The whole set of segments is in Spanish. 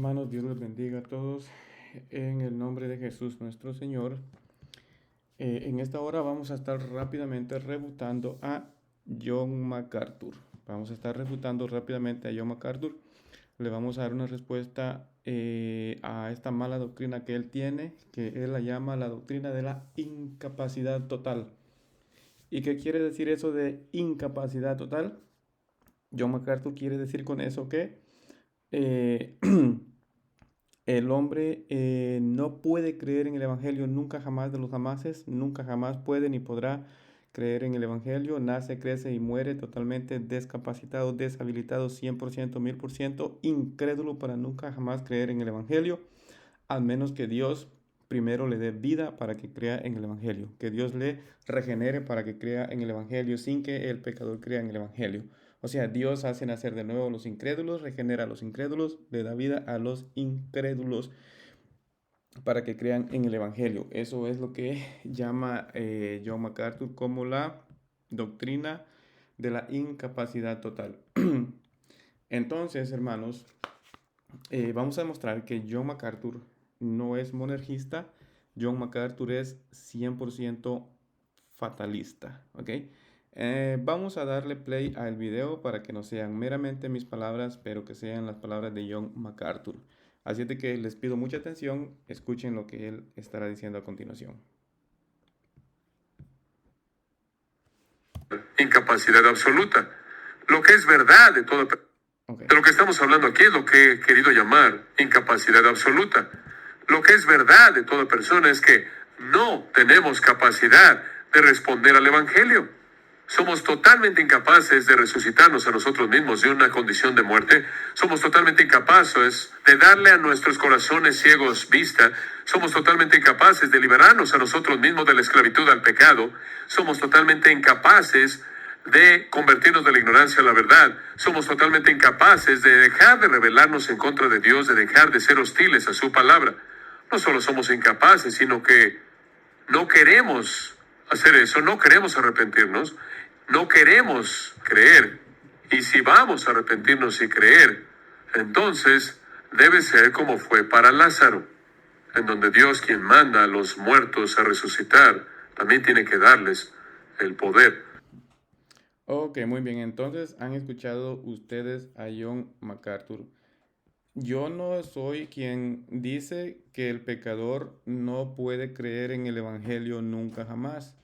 Hermanos, Dios los bendiga a todos en el nombre de Jesús nuestro Señor. En esta hora vamos a estar rápidamente refutando a John MacArthur. Vamos a estar refutando rápidamente a John MacArthur. Le vamos a dar una respuesta a esta mala doctrina que él tiene, que él la llama la doctrina de la incapacidad total. ¿Y qué quiere decir eso de incapacidad total? John MacArthur quiere decir con eso que eh, el hombre no puede creer en el Evangelio nunca jamás de los jamases, nunca jamás puede ni podrá creer en el Evangelio, nace, crece y muere totalmente descapacitado, deshabilitado, 100%, 1000%, incrédulo para nunca jamás creer en el Evangelio, al menos que Dios primero le dé vida para que crea en el Evangelio, que Dios le regenere para que crea en el Evangelio sin que el pecador crea en el Evangelio. O sea, Dios hace nacer de nuevo a los incrédulos, regenera a los incrédulos, le da vida a los incrédulos para que crean en el Evangelio. Eso es lo que llama John MacArthur como la doctrina de la incapacidad total. Entonces, hermanos, vamos a demostrar que John MacArthur no es monergista. John MacArthur es 100% fatalista, ¿ok? Vamos a darle play al video para que no sean meramente mis palabras, pero que sean las palabras de John MacArthur. Así es de que les pido mucha atención, escuchen lo que él estará diciendo a continuación. Incapacidad absoluta. Lo que es verdad de toda persona. Okay. De lo que estamos hablando aquí es lo que he querido llamar incapacidad absoluta. Lo que es verdad de toda persona es que no tenemos capacidad de responder al Evangelio. Somos totalmente incapaces de resucitarnos a nosotros mismos de una condición de muerte. Somos totalmente incapaces de darle a nuestros corazones ciegos vista. Somos totalmente incapaces de liberarnos a nosotros mismos de la esclavitud al pecado. Somos totalmente incapaces de convertirnos de la ignorancia a la verdad. Somos totalmente incapaces de dejar de rebelarnos en contra de Dios, de dejar de ser hostiles a su palabra. No solo somos incapaces, sino que no queremos hacer eso, no queremos arrepentirnos, no queremos creer. Y si vamos a arrepentirnos y creer, entonces debe ser como fue para Lázaro, en donde Dios, quien manda a los muertos a resucitar, también tiene que darles el poder. Ok, muy bien. Entonces, han escuchado ustedes a John MacArthur. Yo no soy quien dice que el pecador no puede creer en el Evangelio nunca jamás.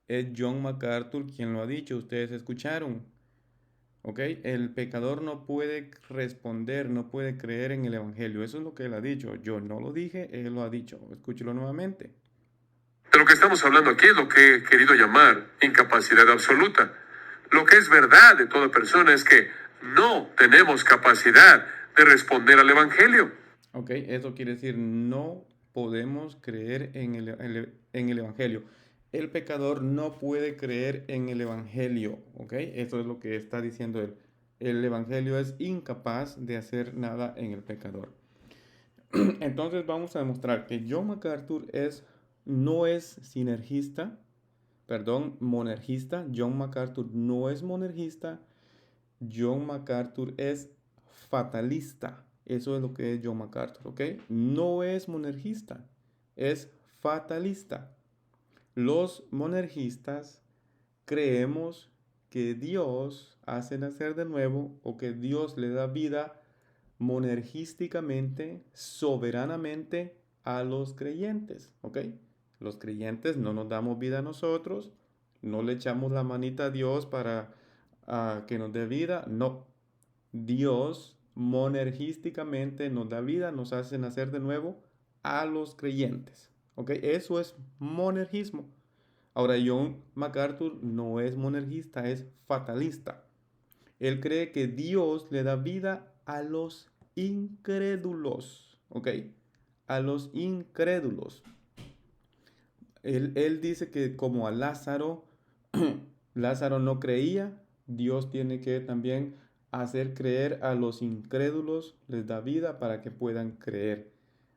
Es John MacArthur quien lo ha dicho, ustedes escucharon. ¿Ok? El pecador no puede responder, no puede creer en el Evangelio. Eso es lo que él ha dicho. Yo no lo dije, él lo ha dicho. Escúchelo nuevamente. De lo que estamos hablando aquí es lo que he querido llamar incapacidad absoluta. Lo que es verdad de toda persona es que no tenemos capacidad de responder al Evangelio. Ok, eso quiere decir no podemos creer en el Evangelio. El pecador no puede creer en el Evangelio, ¿ok? Eso es lo que está diciendo él. El Evangelio es incapaz de hacer nada en el pecador. Entonces vamos a demostrar que John MacArthur no es sinergista, perdón, monergista. John MacArthur no es monergista. John MacArthur es fatalista. Eso es lo que es John MacArthur, ¿ok? No es monergista, es fatalista. Los monergistas creemos que Dios hace nacer de nuevo o que Dios le da vida monergísticamente, soberanamente a los creyentes, ¿ok? Los creyentes no nos damos vida a nosotros, no le echamos la manita a Dios para que nos dé vida, no. Dios monergísticamente nos da vida, nos hace nacer de nuevo a los creyentes, ¿ok? Eso es monergismo. Ahora, John MacArthur no es monergista, es fatalista. Él cree que Dios le da vida a los incrédulos, ¿ok? A los incrédulos. Él dice que como a Lázaro, Lázaro no creía, Dios tiene que también hacer creer a los incrédulos, les da vida para que puedan creer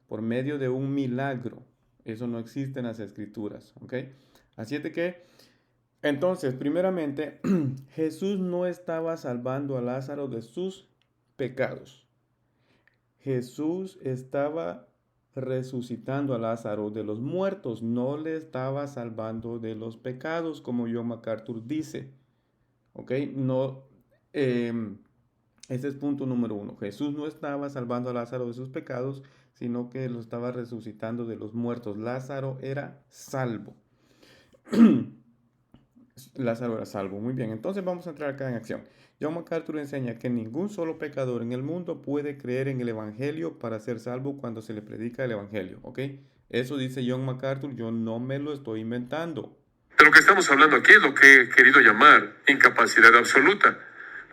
por medio de un milagro. Eso no existe en las escrituras, ¿ok? Así es de que, entonces, primeramente, Jesús no estaba salvando a Lázaro de sus pecados. Jesús estaba resucitando a Lázaro de los muertos, no le estaba salvando de los pecados, como John MacArthur dice. ¿Ok? No, ese es punto número uno. Jesús no estaba salvando a Lázaro de sus pecados, sino que lo estaba resucitando de los muertos. Lázaro era salvo. Lázaro era salvo. Muy bien, entonces vamos a entrar acá en acción. John MacArthur enseña que ningún solo pecador en el mundo puede creer en el Evangelio para ser salvo cuando se le predica el Evangelio. ¿Ok? Eso dice John MacArthur, yo no me lo estoy inventando. De lo que estamos hablando aquí es lo que he querido llamar incapacidad absoluta.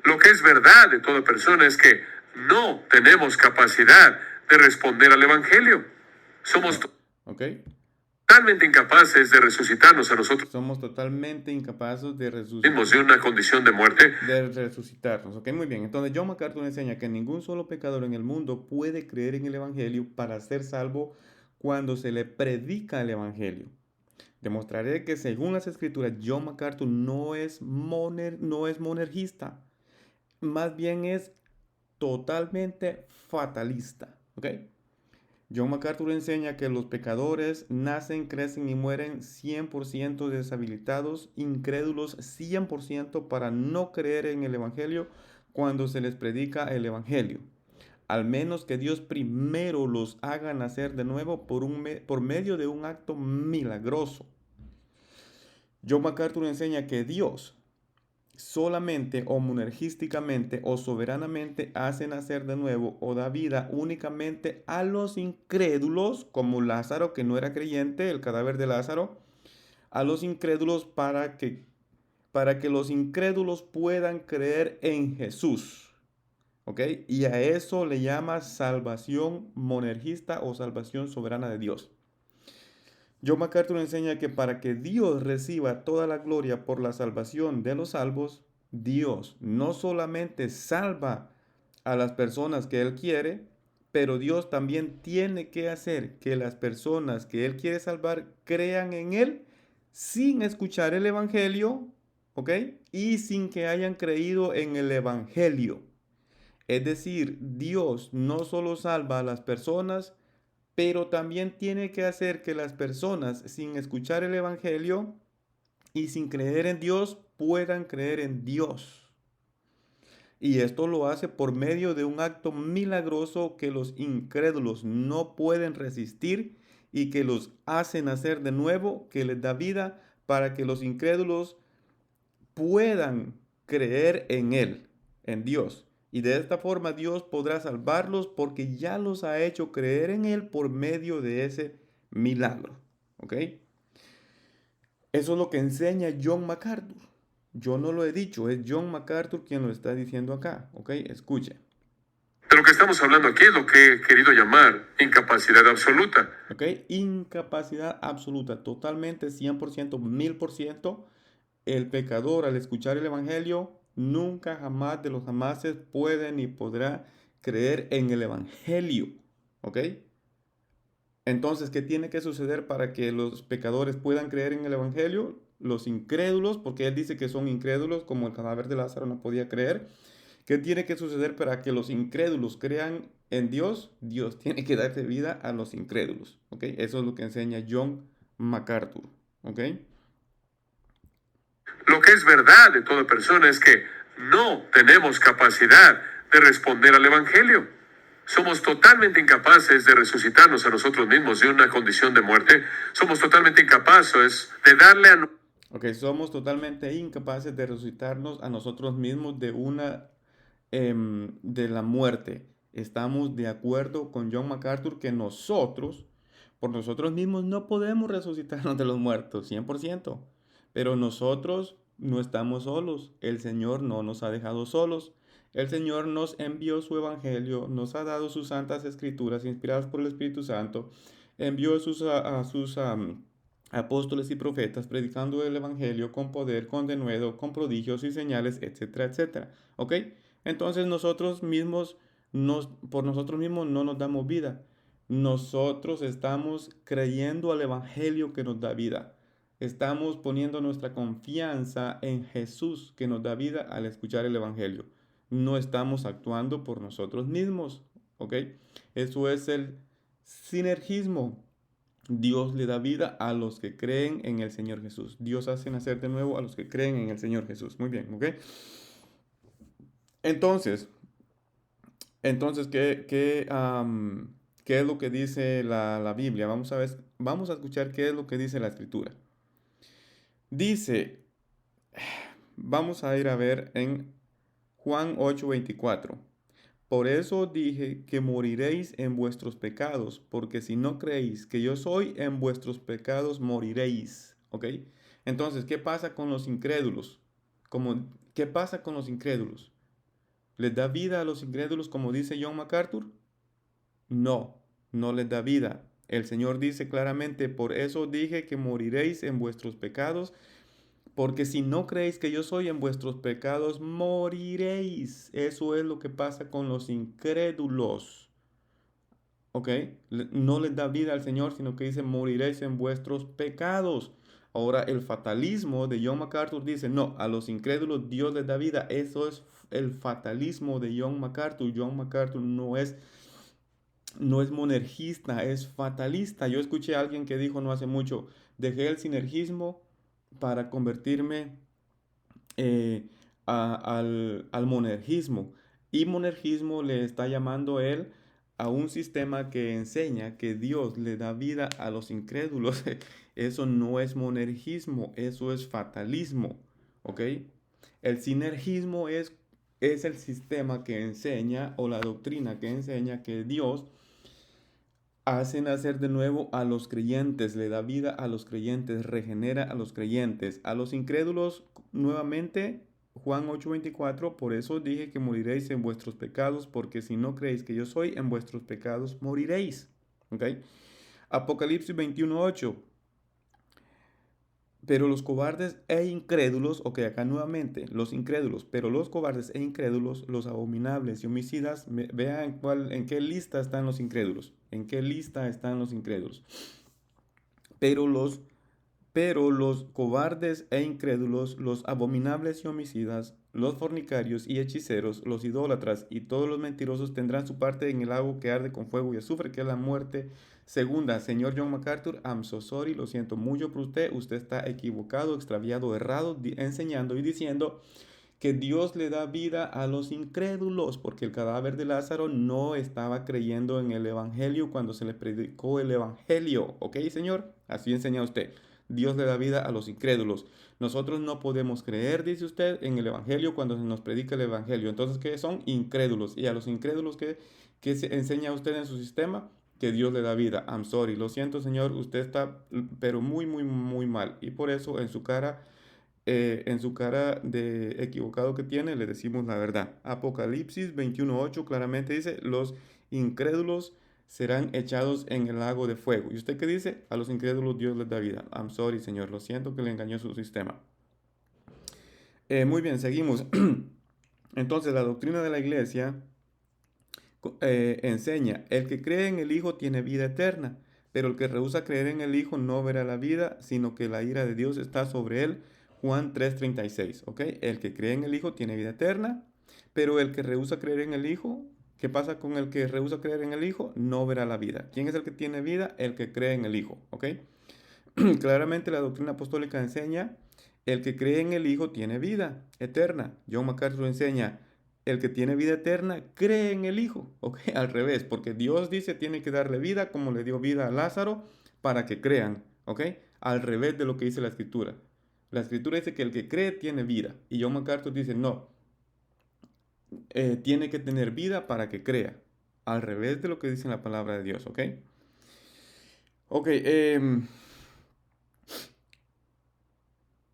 Lo que es verdad de toda persona es que no tenemos capacidad de responder al Evangelio. Somos totalmente incapaces de resucitarnos a nosotros. Somos totalmente incapaces de resucitarnos. De una condición de muerte. De resucitarnos. Ok, muy bien. Entonces John MacArthur enseña que ningún solo pecador en el mundo puede creer en el Evangelio para ser salvo cuando se le predica el Evangelio. Demostraré que según las Escrituras, John MacArthur no es monergista. Más bien es totalmente fatalista. ¿Ok? John MacArthur enseña que los pecadores nacen, crecen y mueren 100% deshabilitados, incrédulos 100% para no creer en el Evangelio cuando se les predica el Evangelio. Al menos que Dios primero los haga nacer de nuevo por medio de un acto milagroso. John MacArthur enseña que Dios solamente o monergísticamente o soberanamente hace nacer de nuevo o da vida únicamente a los incrédulos, como Lázaro, que no era creyente, el cadáver de Lázaro, a los incrédulos para que los incrédulos puedan creer en Jesús. ¿Ok? Y a eso le llama salvación monergista o salvación soberana de Dios. John MacArthur enseña que para que Dios reciba toda la gloria por la salvación de los salvos, Dios no solamente salva a las personas que Él quiere, pero Dios también tiene que hacer que las personas que Él quiere salvar crean en Él sin escuchar el Evangelio, ¿ok? Y sin que hayan creído en el Evangelio. Es decir, Dios no solo salva a las personas, pero también tiene que hacer que las personas, sin escuchar el Evangelio y sin creer en Dios, puedan creer en Dios. Y esto lo hace por medio de un acto milagroso que los incrédulos no pueden resistir y que los hace nacer de nuevo, que les da vida para que los incrédulos puedan creer en Él, en Dios. Y de esta forma Dios podrá salvarlos porque ya los ha hecho creer en Él por medio de ese milagro. ¿Ok? Eso es lo que enseña John MacArthur. Yo no lo he dicho, es John MacArthur quien lo está diciendo acá. ¿Ok? Escuche. De lo que estamos hablando aquí es lo que he querido llamar incapacidad absoluta. ¿Ok? Incapacidad absoluta, totalmente, 100%, 1000%. El pecador al escuchar el Evangelio nunca jamás de los jamases puede ni podrá creer en el Evangelio. ¿Ok? Entonces, ¿qué tiene que suceder para que los pecadores puedan creer en el Evangelio? Los incrédulos, porque él dice que son incrédulos, como el cadáver de Lázaro no podía creer. ¿Qué tiene que suceder para que los incrédulos crean en Dios? Dios tiene que darle vida a los incrédulos. ¿Ok? Eso es lo que enseña John MacArthur. ¿Ok? Lo que es verdad de toda persona es que no tenemos capacidad de responder al Evangelio. Somos totalmente incapaces de resucitarnos a nosotros mismos de una condición de muerte. Somos totalmente incapaces de darle a... Ok, somos totalmente incapaces de resucitarnos a nosotros mismos de la muerte. Estamos de acuerdo con John MacArthur que nosotros, por nosotros mismos, no podemos resucitarnos de los muertos, 100%. Pero nosotros no estamos solos. El Señor no nos ha dejado solos. El Señor nos envió su evangelio, nos ha dado sus santas escrituras inspiradas por el Espíritu Santo, envió a sus apóstoles y profetas predicando el evangelio con poder, con denuedo, con prodigios y señales, etcétera, etcétera. ¿Ok? Entonces por nosotros mismos no nos damos vida. Nosotros estamos creyendo al evangelio que nos da vida. Estamos poniendo nuestra confianza en Jesús que nos da vida al escuchar el evangelio. No estamos actuando por nosotros mismos. ¿ok? Eso es el sinergismo. Dios le da vida a los que creen en el Señor Jesús. Dios hace nacer de nuevo a los que creen en el Señor Jesús. Muy bien, ¿ok? Entonces, ¿qué es lo que dice la Biblia? Vamos a escuchar qué es lo que dice la Escritura. Dice, vamos a ir a ver en Juan 8:24. Por eso dije que moriréis en vuestros pecados, porque si no creéis que yo soy, en vuestros pecados moriréis. ¿Ok? Entonces, ¿qué pasa con los incrédulos? ¿Qué pasa con los incrédulos? ¿Les da vida a los incrédulos como dice John MacArthur? No, no les da vida. El Señor dice claramente, por eso dije que moriréis en vuestros pecados, porque si no creéis que yo soy, en vuestros pecados moriréis. Eso es lo que pasa con los incrédulos. ¿Ok? No les da vida al Señor, sino que dice, moriréis en vuestros pecados. Ahora, el fatalismo de John MacArthur dice, no, a los incrédulos Dios les da vida. Eso es el fatalismo de John MacArthur. John MacArthur no es monergista, es fatalista. Yo escuché a alguien que dijo no hace mucho, dejé el sinergismo para convertirme al monergismo. Y monergismo le está llamando él a un sistema que enseña que Dios le da vida a los incrédulos. Eso no es monergismo, eso es fatalismo. ¿Ok? El sinergismo es el sistema que enseña o la doctrina que enseña que Dios hace nacer de nuevo a los creyentes, le da vida a los creyentes, regenera a los creyentes. A los incrédulos, nuevamente, Juan 8:24, por eso dije que moriréis en vuestros pecados, porque si no creéis que yo soy, en vuestros pecados moriréis. ¿Ok? Apocalipsis 21:8. Pero los cobardes e incrédulos, ok, acá nuevamente, los incrédulos, pero los cobardes e incrédulos, los abominables y homicidas, vean en qué lista están los incrédulos, en qué lista están los incrédulos. Pero los cobardes e incrédulos, los abominables y homicidas, los fornicarios y hechiceros, los idólatras y todos los mentirosos tendrán su parte en el lago que arde con fuego y azufre, que es la muerte segunda. Señor John MacArthur, I'm so sorry, lo siento mucho por usted. Usted está equivocado, extraviado, errado, enseñando y diciendo que Dios le da vida a los incrédulos, porque el cadáver de Lázaro no estaba creyendo en el Evangelio cuando se le predicó el Evangelio. ¿Ok, Señor? Así enseña usted. Dios le da vida a los incrédulos. Nosotros no podemos creer, dice usted, en el Evangelio cuando se nos predica el Evangelio. Entonces, ¿qué son? Incrédulos. Y a los incrédulos, ¿qué se enseña usted en su sistema? Que Dios le da vida. I'm sorry. Lo siento, Señor. Usted está, pero muy, muy, muy mal. Y por eso en su cara de equivocado que tiene, le decimos la verdad. Apocalipsis 21:8 claramente dice, los incrédulos serán echados en el lago de fuego. ¿Y usted qué dice? A los incrédulos Dios les da vida. I'm sorry, Señor, lo siento que le engañó su sistema. Muy bien, seguimos. Entonces, la doctrina de la iglesia enseña, el que cree en el Hijo tiene vida eterna, pero el que rehúsa creer en el Hijo no verá la vida, sino que la ira de Dios está sobre él. Juan 3:36, ¿ok? El que cree en el Hijo tiene vida eterna, pero el que rehúsa creer en el Hijo, ¿qué pasa con el que rehúsa creer en el Hijo? No verá la vida. ¿Quién es el que tiene vida? El que cree en el Hijo, ¿ok? Claramente la doctrina apostólica enseña, el que cree en el Hijo tiene vida eterna. John MacArthur enseña, el que tiene vida eterna cree en el Hijo, ¿ok? Al revés, porque Dios dice tiene que darle vida como le dio vida a Lázaro para que crean, ¿ok? Al revés de lo que dice la Escritura. La Escritura dice que el que cree tiene vida. Y John MacArthur dice, no, tiene que tener vida para que crea. Al revés de lo que dice la palabra de Dios, ¿ok? Ok,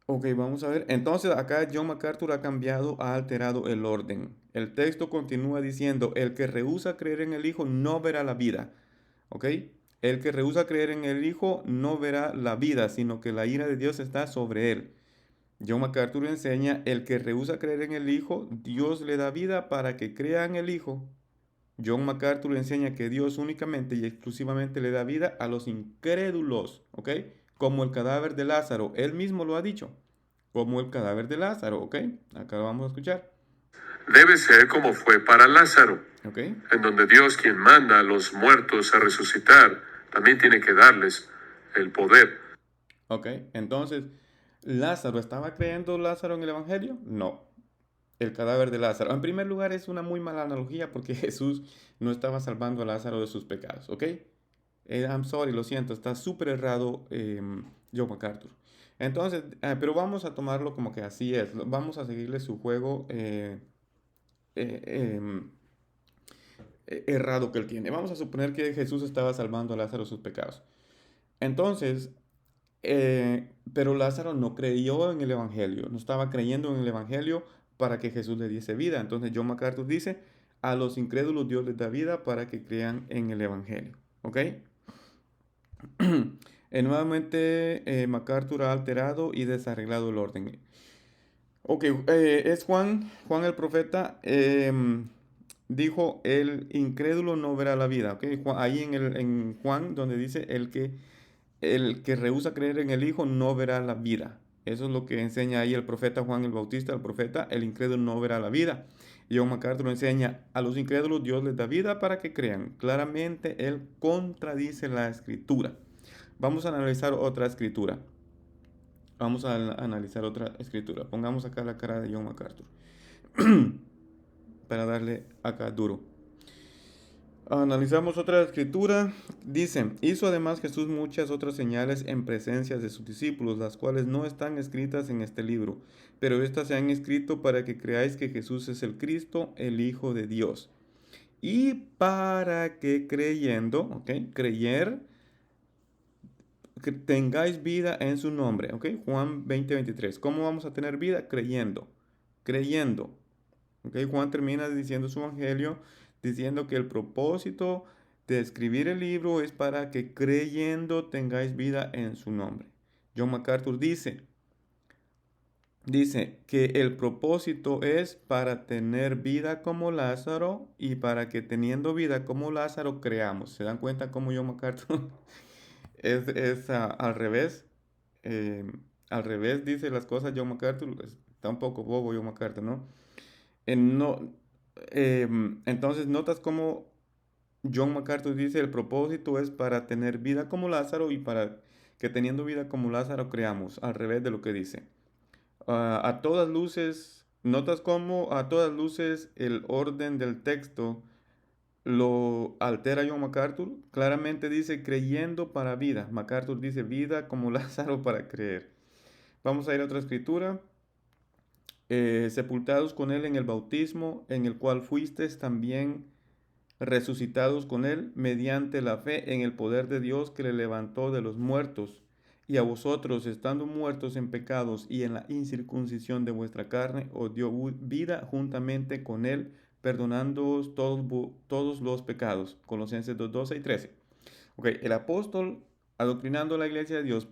ok, vamos a ver. Entonces acá John MacArthur ha cambiado, ha alterado el orden. El texto continúa diciendo, el que rehúsa creer en el Hijo no verá la vida. ¿Ok? El que rehúsa creer en el Hijo no verá la vida, sino que la ira de Dios está sobre él. John MacArthur enseña, el que rehúsa creer en el Hijo, Dios le da vida para que crea en el Hijo. John MacArthur enseña que Dios únicamente y exclusivamente le da vida a los incrédulos, ¿ok? Como el cadáver de Lázaro, él mismo lo ha dicho, como el cadáver de Lázaro, ¿ok? Acá lo vamos a escuchar. debe ser como fue para Lázaro, Okay. en donde Dios, quien manda a los muertos a resucitar, también tiene que darles el poder. Ok, entonces, ¿Lázaro estaba creyendo Lázaro en el Evangelio? No, el cadáver de Lázaro. En primer lugar, es una muy mala analogía porque Jesús no estaba salvando a Lázaro de sus pecados, ¿ok? I'm sorry, lo siento, está súper errado John MacArthur. Entonces, pero vamos a tomarlo como que así es. Vamos a seguirle su juego eh, em, errado que él tiene. Vamos a suponer que Jesús estaba salvando a Lázaro de sus pecados. Entonces, pero Lázaro no creyó en el Evangelio, no estaba creyendo en el Evangelio para que Jesús le diese vida. Entonces John MacArthur dice, a los incrédulos Dios les da vida para que crean en el Evangelio. ¿Ok? Nuevamente MacArthur ha alterado y desarreglado el orden. Ok, es Juan el profeta, dijo, el incrédulo no verá la vida. ¿Ok? Ahí en Juan donde dice, el que rehúsa creer en el Hijo no verá la vida. Eso es lo que enseña ahí el profeta Juan el Bautista, el profeta, el incrédulo no verá la vida. Y John MacArthur lo enseña, a los incrédulos Dios les da vida para que crean. Claramente él contradice la escritura. Vamos a analizar otra escritura. Vamos a analizar otra escritura. Pongamos acá la cara de John MacArthur. Para darle acá duro. Analizamos otra escritura. Dice, hizo además Jesús muchas otras señales en presencia de sus discípulos, las cuales no están escritas en este libro, pero estas se han escrito para que creáis que Jesús es el Cristo, el Hijo de Dios. Y para que creyendo, ¿ok? Creyer, que tengáis vida en su nombre, ¿ok? Juan 20:23. ¿Cómo vamos a tener vida? Creyendo, creyendo. ¿Ok? Juan termina diciendo su evangelio, diciendo que el propósito de escribir el libro es para que creyendo tengáis vida en su nombre. John MacArthur dice que el propósito es para tener vida como Lázaro y para que teniendo vida como Lázaro creamos. ¿Se dan cuenta cómo John MacArthur es al revés? Eh, Al revés dice las cosas John MacArthur. Está un poco bobo John MacArthur, ¿no? No, entonces notas cómo John MacArthur dice el propósito es para tener vida como Lázaro y para que teniendo vida como Lázaro creamos, al revés de lo que dice. A todas luces, notas cómo a todas luces el orden del texto lo altera John MacArthur. Claramente dice creyendo para vida. MacArthur dice vida como Lázaro para creer. Vamos a ir a otra escritura. Sepultados con él en el bautismo, en el cual fuisteis también resucitados con él mediante la fe en el poder de Dios que le levantó de los muertos, y a vosotros, estando muertos en pecados y en la incircuncisión de vuestra carne, os dio vida juntamente con él, perdonándoos todos los pecados. Colosenses 2, 12 y 13. Ok, el apóstol adoctrinando a la iglesia de Dios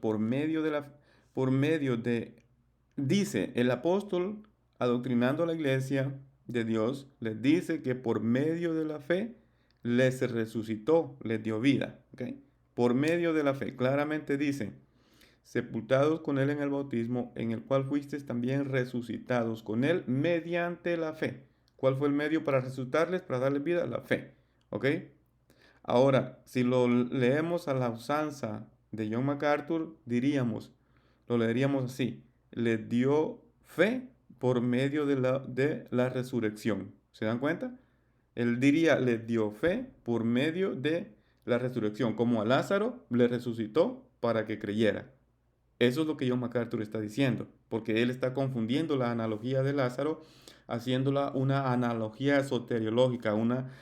dice, el apóstol adoctrinando a la iglesia de Dios, les dice que por medio de la fe les resucitó, les dio vida. ¿Okay? Por medio de la fe, claramente dice, sepultados con él en el bautismo, en el cual fuisteis también resucitados con él mediante la fe. ¿Cuál fue el medio para resucitarles, para darles vida? La fe. ¿Ok? Ahora, si lo leemos a la usanza de John MacArthur, lo leeríamos así, le dio fe por medio de la resurrección. ¿Se dan cuenta? Él diría, le dio fe por medio de la resurrección, como a Lázaro le resucitó para que creyera. Eso es lo que John MacArthur está diciendo, porque él está confundiendo la analogía de Lázaro, haciéndola una analogía soteriológica, una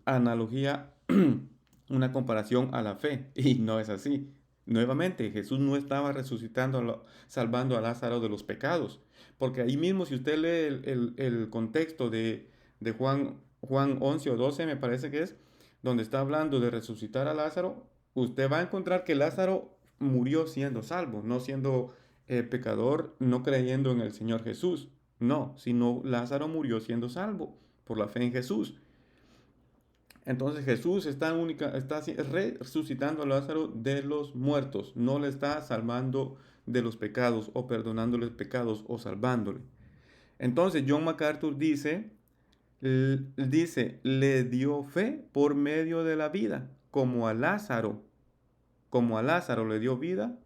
analogía, una comparación a la fe, y no es así. Nuevamente, Jesús no estaba resucitando, salvando a Lázaro de los pecados, porque ahí mismo, si usted lee el contexto de Juan 11 o 12, me parece que es, donde está hablando de resucitar a Lázaro, usted va a encontrar que Lázaro murió siendo salvo, no siendo pecador, no creyendo en el Señor Jesús. No, sino Lázaro murió siendo salvo por la fe en Jesús. Entonces Jesús está resucitando a Lázaro de los muertos, no le está salvando de los pecados o perdonándole pecados o salvándole. Entonces John MacArthur dice, Dice, le dio fe por medio de la vida, como a Lázaro le dio vida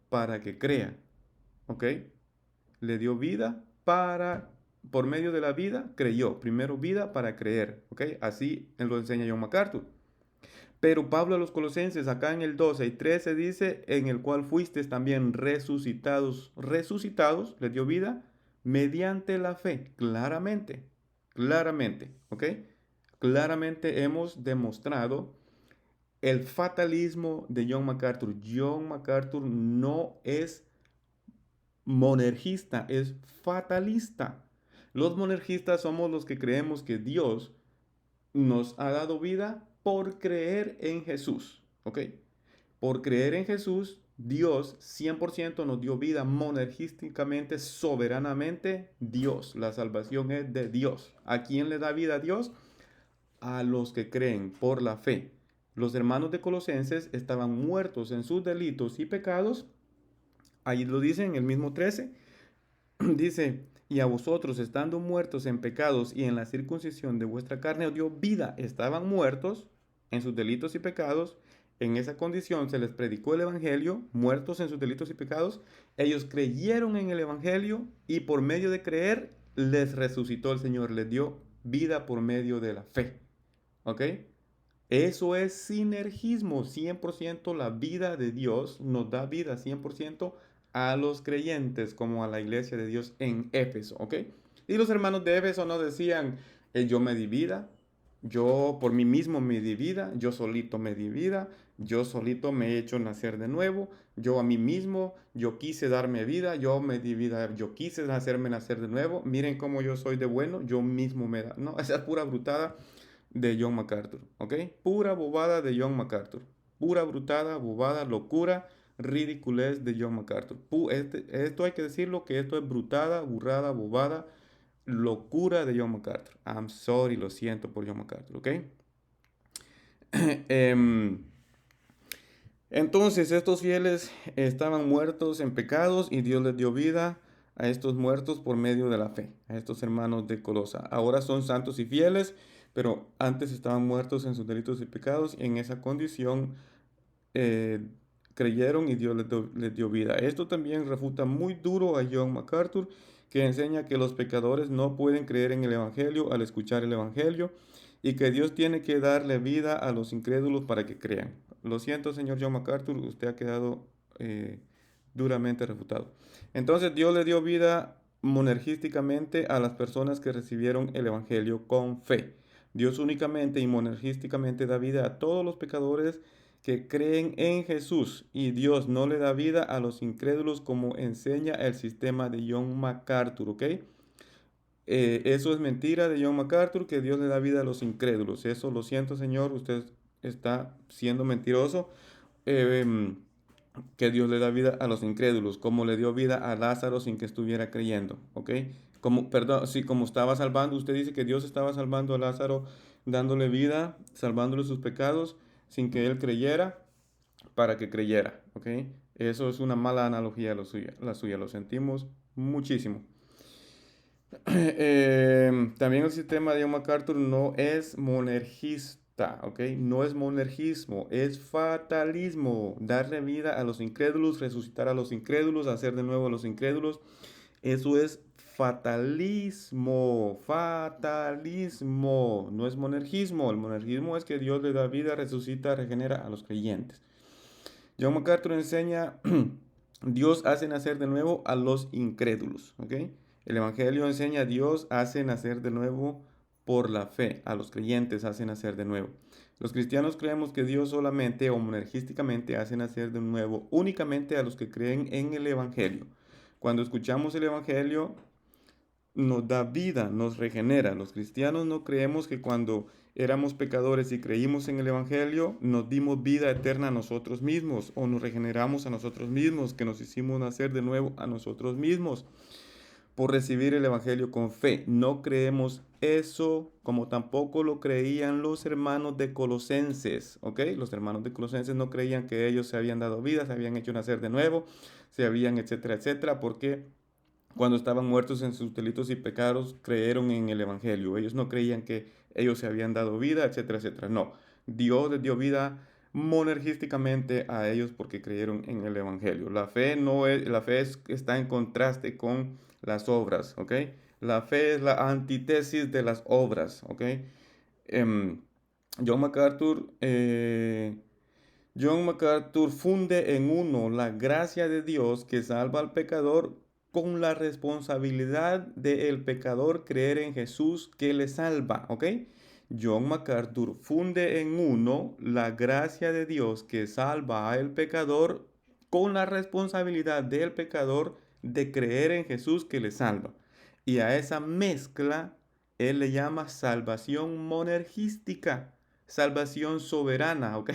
para que crea, ¿ok? Le dio vida por medio de la vida, creyó. Primero vida para creer, ¿ok? Así lo enseña John MacArthur. Pero Pablo a los Colosenses, acá en el 12 y 13 dice, en el cual fuisteis también resucitados, le dio vida mediante la fe, claramente, ¿ok? Claramente hemos demostrado el fatalismo de John MacArthur. John MacArthur no es monergista, es fatalista. Los monergistas somos los que creemos que Dios nos ha dado vida por creer en Jesús, ¿ok? Por creer en Jesús, Dios 100% nos dio vida monergísticamente, soberanamente, Dios. La salvación es de Dios. ¿A quién le da vida a Dios? A los que creen por la fe. Los hermanos de Colosenses estaban muertos en sus delitos y pecados. Ahí lo dice en el mismo 13. Dice, y a vosotros, estando muertos en pecados y en la circuncisión de vuestra carne, os dio vida. Estaban muertos en sus delitos y pecados. En esa condición se les predicó el Evangelio, muertos en sus delitos y pecados. Ellos creyeron en el Evangelio y por medio de creer les resucitó el Señor, les dio vida por medio de la fe. ¿Ok? Eso es sinergismo, 100% la vida de Dios nos da vida 100% a los creyentes como a la iglesia de Dios en Éfeso, ¿ok? Y los hermanos de Éfeso no decían, yo me di vida, yo por mí mismo me di vida, yo solito me di vida, yo solito me he hecho nacer de nuevo, yo a mí mismo, yo quise darme vida, yo me di vida, yo quise hacerme nacer de nuevo, miren cómo yo soy de bueno, yo mismo me da, no, esa es pura brutada de John MacArthur, ¿ok? Pura bobada de John MacArthur, pura brutada, bobada, locura, ridiculez de John MacArthur. Esto hay que decirlo, que esto es brutada, burrada, bobada, locura de John MacArthur. I'm sorry, lo siento por John MacArthur, ¿ok? Entonces estos fieles estaban muertos en pecados y Dios les dio vida a estos muertos por medio de la fe, a estos hermanos de Colosa. Ahora son santos y fieles, pero antes estaban muertos en sus delitos y pecados y en esa condición creyeron y Dios les dio vida. Esto también refuta muy duro a John MacArthur, que enseña que los pecadores no pueden creer en el Evangelio al escuchar el Evangelio y que Dios tiene que darle vida a los incrédulos para que crean. Lo siento, señor John MacArthur, usted ha quedado duramente refutado. Entonces Dios le dio vida monergísticamente a las personas que recibieron el Evangelio con fe. Dios únicamente y monergísticamente da vida a todos los pecadores que creen en Jesús, y Dios no le da vida a los incrédulos como enseña el sistema de John MacArthur, ¿ok? Eso es mentira de John MacArthur, que Dios le da vida a los incrédulos. Eso lo siento, Señor, usted está siendo mentiroso. Que Dios le da vida a los incrédulos, como le dio vida a Lázaro sin que estuviera creyendo, ¿ok? Perdón, sí, como estaba salvando, usted dice que Dios estaba salvando a Lázaro, dándole vida, salvándole sus pecados, sin que él creyera, para que creyera, ¿ok? Eso es una mala analogía la suya, lo sentimos muchísimo. También el sistema de John MacArthur no es monergista, ¿ok? No es monergismo, es fatalismo. Darle vida a los incrédulos, resucitar a los incrédulos, hacer de nuevo a los incrédulos. Eso es fatalismo, fatalismo. No es monergismo. El monergismo es que Dios le da vida, resucita, regenera a los creyentes. John MacArthur enseña, Dios hace nacer de nuevo a los incrédulos, ¿ok? El Evangelio enseña, Dios hace nacer de nuevo por la fe, a los creyentes hace nacer de nuevo. Los cristianos creemos que Dios solamente o monergísticamente hace nacer de nuevo únicamente a los que creen en el Evangelio. Cuando escuchamos el Evangelio, nos da vida, nos regenera. Los cristianos no creemos que cuando éramos pecadores y creímos en el Evangelio, nos dimos vida eterna a nosotros mismos o nos regeneramos a nosotros mismos, que nos hicimos nacer de nuevo a nosotros mismos por recibir el Evangelio con fe. No creemos eso, como tampoco lo creían los hermanos de Colosenses, ¿ok? Los hermanos de Colosenses no creían que ellos se habían dado vida, se habían hecho nacer de nuevo, se habían, etcétera, etcétera, porque cuando estaban muertos en sus delitos y pecados, creyeron en el Evangelio. Ellos no creían que ellos se habían dado vida, etcétera, etcétera. No, Dios les dio vida monergísticamente a ellos porque creyeron en el Evangelio. La fe está en contraste con las obras, ¿ok? La fe es la antítesis de las obras, ¿ok? Em, John MacArthur, John MacArthur funde en uno la gracia de Dios que salva al pecador con la responsabilidad del pecador creer en Jesús que le salva, ¿ok? John MacArthur funde en uno la gracia de Dios que salva al pecador con la responsabilidad del pecador de creer en Jesús que le salva. Y a esa mezcla él le llama salvación monergística, salvación soberana, ¿ok?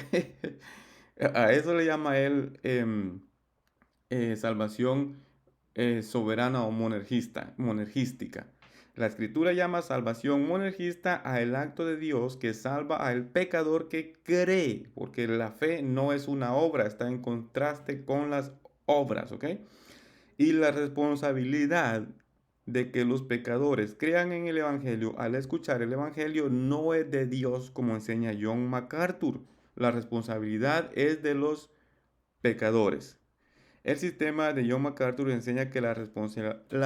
A eso le llama él salvación soberana o monergística. La escritura llama salvación monergista a el acto de Dios que salva al pecador que cree, porque la fe no es una obra, está en contraste con las obras, ¿ok? Y la responsabilidad de que los pecadores crean en el Evangelio al escuchar el Evangelio no es de Dios como enseña John MacArthur. La responsabilidad es de los pecadores. El sistema de John MacArthur enseña que la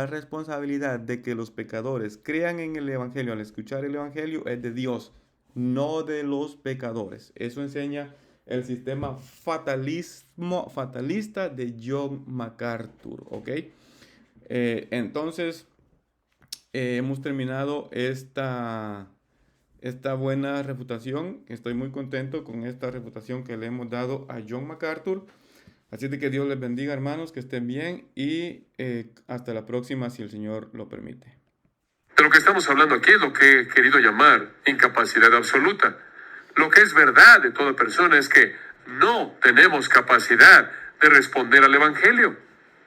responsabilidad de que los pecadores crean en el Evangelio al escuchar el Evangelio es de Dios, no de los pecadores. Eso enseña el sistema fatalista de John MacArthur, ¿ok? Entonces, hemos terminado esta buena refutación. Estoy muy contento con esta refutación que le hemos dado a John MacArthur. Así de que Dios les bendiga, hermanos, que estén bien y hasta la próxima, si el Señor lo permite. De lo que estamos hablando aquí es lo que he querido llamar incapacidad absoluta. Lo que es verdad de toda persona es que no tenemos capacidad de responder al Evangelio.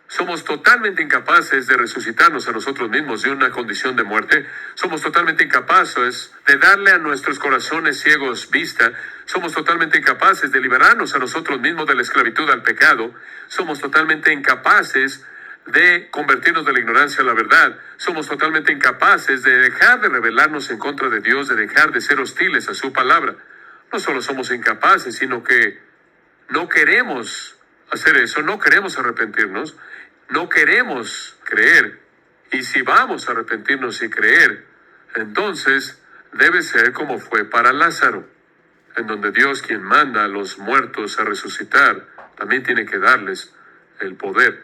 Somos totalmente incapaces de resucitarnos a nosotros mismos de una condición de muerte. Somos totalmente incapaces de darle a nuestros corazones ciegos vista. Somos totalmente incapaces de liberarnos a nosotros mismos de la esclavitud al pecado. Somos totalmente incapaces de convertirnos de la ignorancia a la verdad. Somos totalmente incapaces de dejar de rebelarnos en contra de Dios, de dejar de ser hostiles a su palabra. No solo somos incapaces, sino que no queremos hacer eso, no queremos arrepentirnos, no queremos creer. Y si vamos a arrepentirnos y creer, entonces debe ser como fue para Lázaro, en donde Dios, quien manda a los muertos a resucitar, también tiene que darles el poder